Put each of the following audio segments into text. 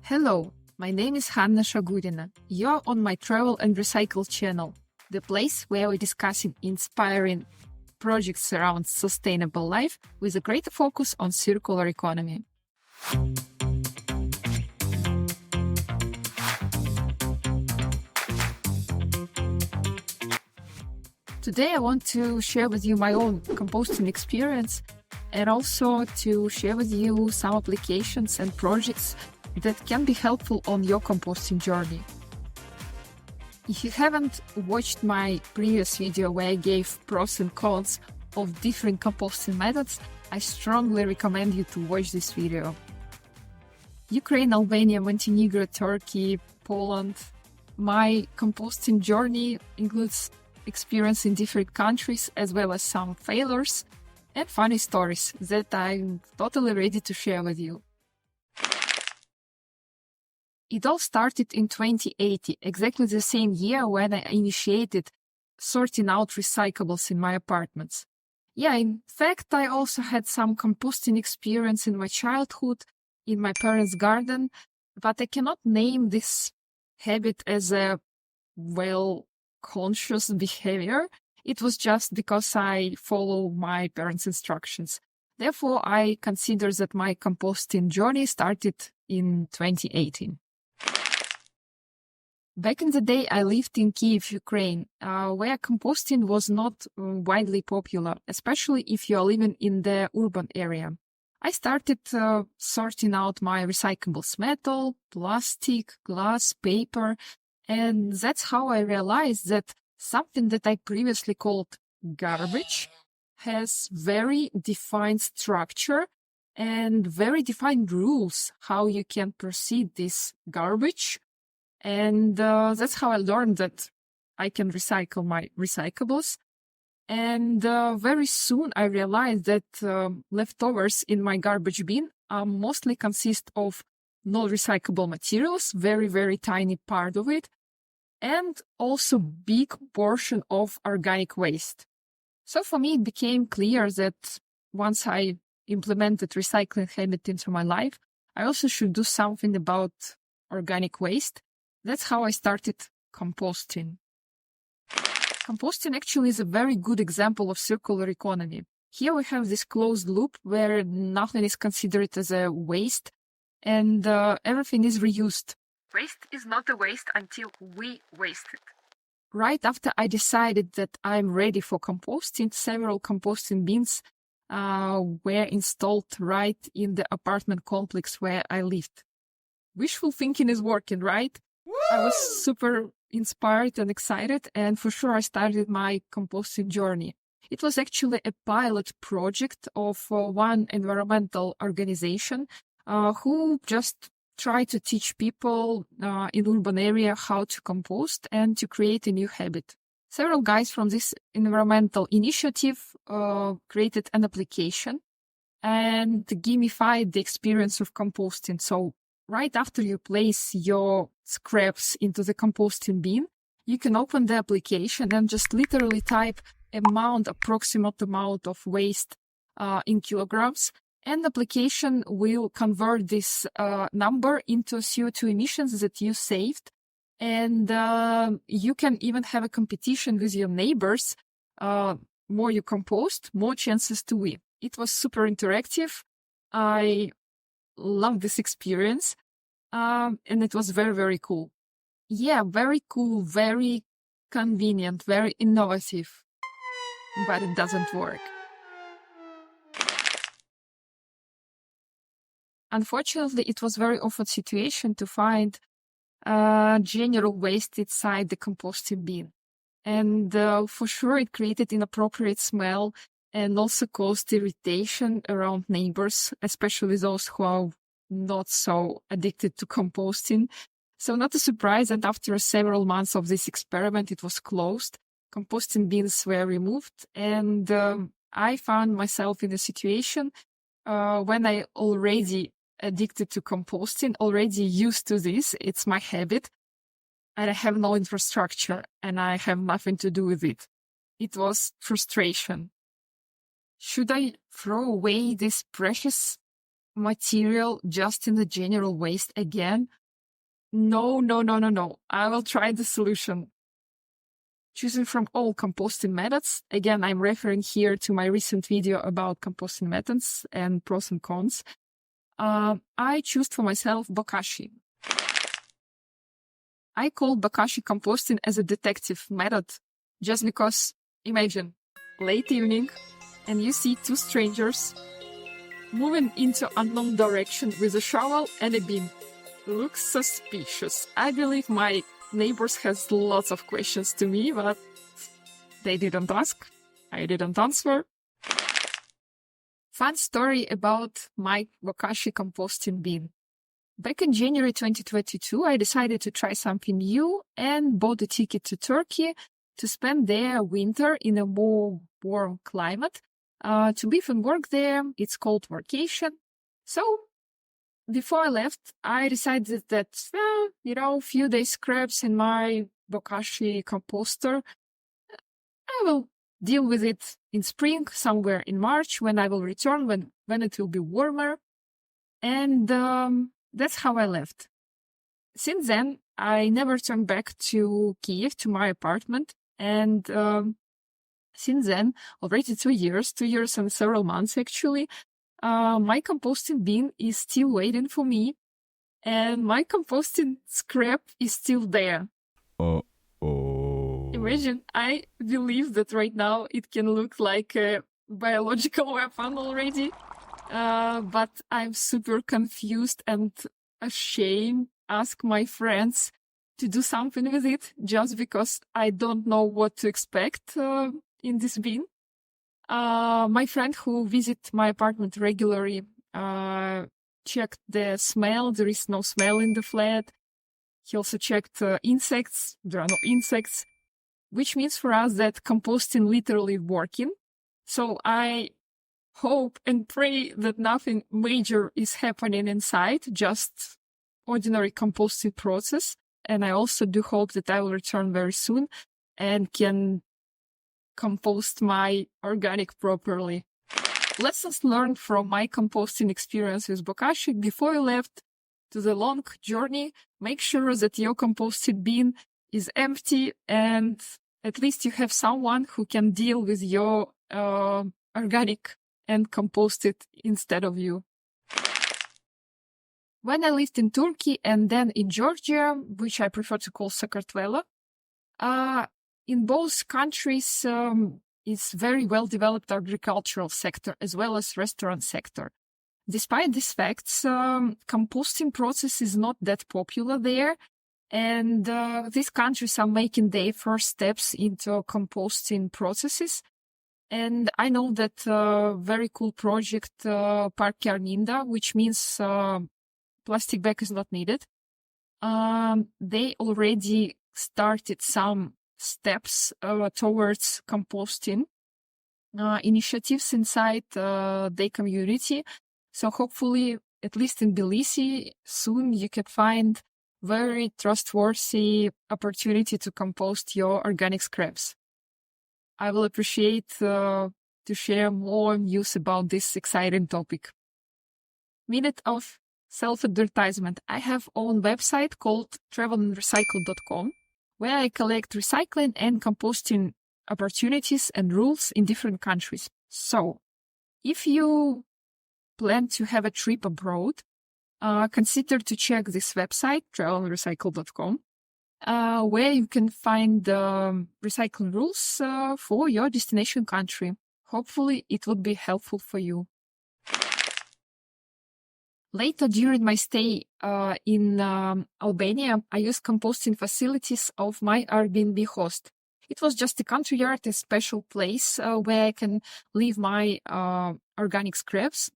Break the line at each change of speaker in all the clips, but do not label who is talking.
Hello, my name is Hanna Shagurina. You're on my Travel and Recycle channel, the place where we're discussing inspiring projects around sustainable life with a greater focus on circular economy. Today I want to share with you my own composting experience and also to share with you some applications and projects that can be helpful on your composting journey. If you haven't watched my previous video where I gave pros and cons of different composting methods, I strongly recommend you to watch this video. Ukraine, Albania, Montenegro, Turkey, Poland. My composting journey includes experience in different countries as well as some failures and funny stories that I'm totally ready to share with you. It all started in 2018, exactly the same year when I initiated sorting out recyclables in my apartments. Yeah, in fact, I also had some composting experience in my childhood, in my parents' garden, but I cannot name this habit as a conscious behavior. It was just because I follow my parents' instructions. Therefore, I consider that my composting journey started in 2018. Back in the day, I lived in Kyiv, Ukraine, where composting was not widely popular, especially if you are living in the urban area. I started sorting out my recyclables: metal, plastic, glass, paper, and that's how I realized that something that I previously called garbage has very defined structure and very defined rules how you can proceed this garbage. And that's how I learned that I can recycle my recyclables. And very soon I realized that leftovers in my garbage bin mostly consist of non-recyclable materials, very, very tiny part of it, and also big portion of organic waste. So for me, it became clear that once I implemented recycling habit into my life, I also should do something about organic waste. That's how I started composting. Composting actually is a very good example of circular economy. Here we have this closed loop where nothing is considered as a waste and everything is reused. Waste is not a waste until we waste it. Right after I decided that I'm ready for composting, several composting bins were installed right in the apartment complex where I lived. Wishful thinking is working, right? Woo! I was super inspired and excited, and for sure I started my composting journey. It was actually a pilot project of one environmental organization who just try to teach people in urban area how to compost and to create a new habit. Several guys from this environmental initiative created an application and gamified the experience of composting. So right after you place your scraps into the composting bin, you can open the application and just literally type approximate amount of waste in kilograms. And the application will convert this number into CO2 emissions that you saved. And you can even have a competition with your neighbors. More you compost, more chances to win. It was super interactive. I love this experience. And it was very, very cool. Yeah, very cool, very convenient, very innovative. But it doesn't work. Unfortunately, it was very often situation to find general waste inside the composting bin. And for sure, it created inappropriate smell and also caused irritation around neighbors, especially those who are not so addicted to composting. So not a surprise that after several months of this experiment, it was closed. Composting bins were removed. And I found myself in a situation when I already addicted to composting, already used to this. It's my habit. And I have no infrastructure and I have nothing to do with it. It was frustration. Should I throw away this precious material just in the general waste again? No, no, no, no, no. I will try the solution. Choosing from all composting methods. Again, I'm referring here to my recent video about composting methods and pros and cons. I choose for myself Bokashi. I call Bokashi composting as a detective method just because, imagine, late evening, and you see two strangers moving into unknown direction with a shovel and a bin. Looks suspicious. I believe my neighbors has lots of questions to me, but they didn't ask. I didn't answer. Fun story about my Bokashi composting bin. Back in January 2022, I decided to try something new and bought a ticket to Turkey to spend their winter in a more warm climate. To live and work there, it's called workation. So before I left, I decided that, few days scraps in my Bokashi composter, I will deal with it in spring, somewhere in March, when I will return, when it will be warmer. And that's how I left. Since then, I never turned back to Kiev, to my apartment. And since then, already 2 years and several months actually, my composting bin is still waiting for me, and my composting scrap is still there. Imagine, I believe that right now it can look like a biological weapon already, but I'm super confused and ashamed to ask my friends to do something with it just because I don't know what to expect in this bin. My friend who visits my apartment regularly checked the smell. There is no smell in the flat. He also checked insects. There are no insects, which means for us that composting literally working. So I hope and pray that nothing major is happening inside, just ordinary composting process. And I also do hope that I will return very soon and can compost my organic properly. Lessons learned from my composting experience with Bokashi. Before you left to the long journey, make sure that your composting bin is empty and at least you have someone who can deal with your organic and compost it instead of you. When I lived in Turkey and then in Georgia, which I prefer to call Sakartvelo, in both countries, it's very well-developed agricultural sector as well as restaurant sector. Despite these facts, composting process is not that popular there, and these countries are making their first steps into composting processes. And I know that very cool project, Parki minda, which means plastic bag is not needed. They already started some steps towards composting initiatives inside their community. So hopefully, at least in Tbilisi, soon you can find very trustworthy opportunity to compost your organic scraps. I will appreciate to share more news about this exciting topic. Minute of self-advertisement. I have own website called travelandrecycle.com, where I collect recycling and composting opportunities and rules in different countries. So, if you plan to have a trip abroad, consider to check this website, travelandrecycle.com, where you can find recycling rules for your destination country. Hopefully, it would be helpful for you. Later, during my stay in Albania, I used composting facilities of my Airbnb host. It was just a country yard, a special place where I can leave my organic scraps.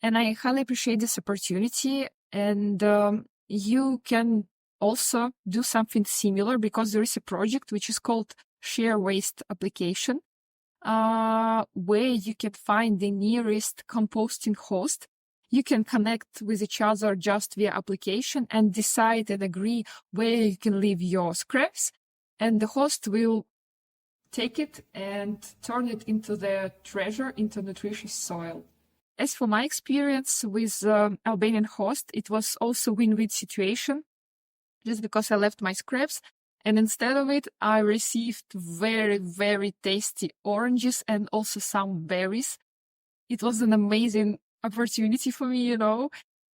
And I highly appreciate this opportunity. And you can also do something similar because there is a project which is called Share Waste Application, where you can find the nearest composting host. You can connect with each other just via application and decide and agree where you can leave your scraps, and the host will take it and turn it into the treasure, into nutritious soil. As for my experience with Albanian host, it was also a win-win situation. just because I left my scraps. And instead of it, I received very, very tasty oranges and also some berries. It was an amazing opportunity for me,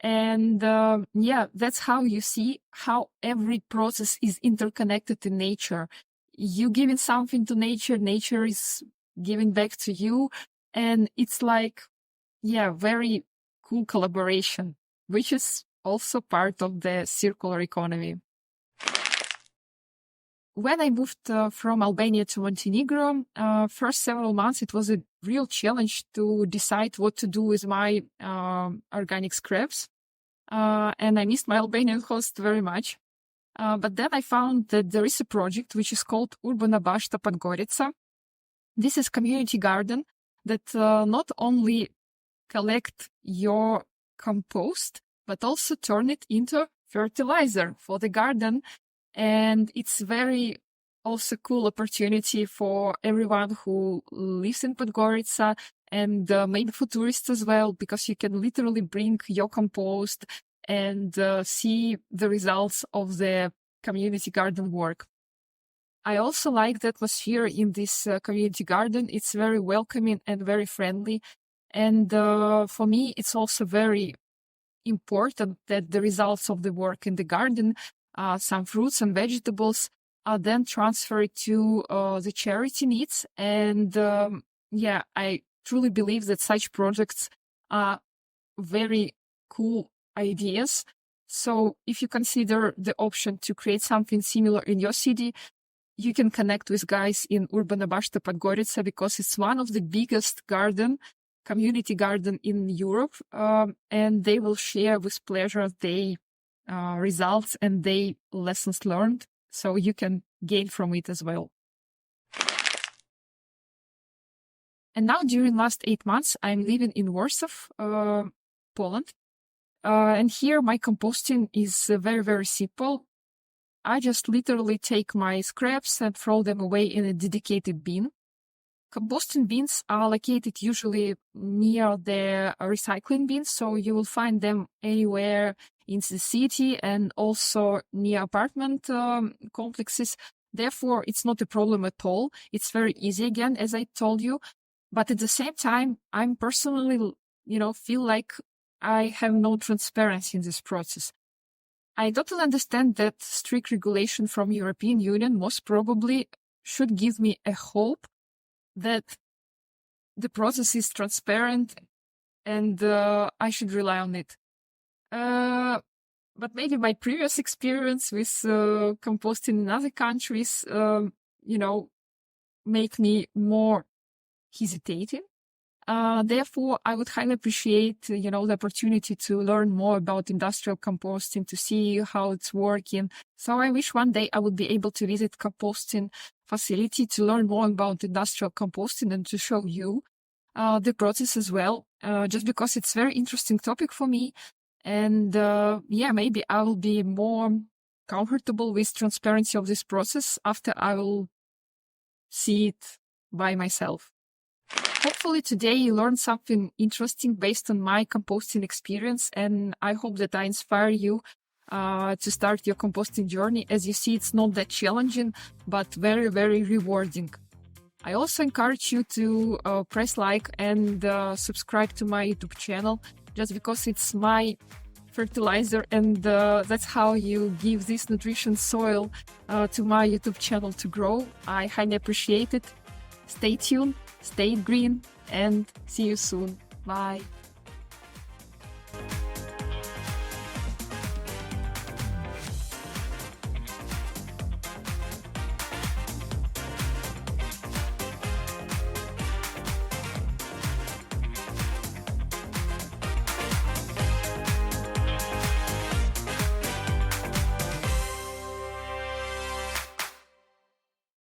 And that's how you see how every process is interconnected in nature. You giving something to nature, nature is giving back to you. And it's like, very cool collaboration, which is also part of the circular economy. When I moved from Albania to Montenegro, first several months, it was a real challenge to decide what to do with my organic scraps. And I missed my Albanian host very much. But then I found that there is a project which is called Urbana Bashta Podgorica. This is community garden that not only collect your compost, but also turn it into fertilizer for the garden. And it's very also cool opportunity for everyone who lives in Podgorica and maybe for tourists as well, because you can literally bring your compost and see the results of the community garden work. I also like the atmosphere in this community garden. It's very welcoming and very friendly. And for me, it's also very important that the results of the work in the garden, some fruits and vegetables, are then transferred to the charity needs. And I truly believe that such projects are very cool ideas. So if you consider the option to create something similar in your city, you can connect with guys in Urbana Bashta Podgorica, because it's one of the biggest community garden in Europe, and they will share with pleasure their results and their lessons learned, so you can gain from it as well. And now during last 8 months, I'm living in Warsaw, Poland. And here my composting is very, very simple. I just literally take my scraps and throw them away in a dedicated bin. Composting bins are located usually near the recycling bins, so you will find them anywhere in the city and also near apartment complexes. Therefore, it's not a problem at all. It's very easy again, as I told you. But at the same time, I'm personally, feel like I have no transparency in this process. I totally understand that strict regulation from European Union most probably should give me a hope that the process is transparent and I should rely on it. But maybe my previous experience with composting in other countries, make me more hesitating. Therefore, I would highly appreciate, the opportunity to learn more about industrial composting, to see how it's working. So I wish one day I would be able to visit composting facility to learn more about industrial composting and to show you the process as well, just because it's a very interesting topic for me. And maybe I will be more comfortable with transparency of this process after I will see it by myself. Hopefully today you learned something interesting based on my composting experience, and I hope that I inspire you to start your composting journey. As you see, it's not that challenging, but very, very rewarding. I also encourage you to press like and subscribe to my YouTube channel, just because it's my fertilizer, and that's how you give this nutrition soil to my YouTube channel to grow. I highly appreciate it. Stay tuned, stay green, and see you soon. Bye.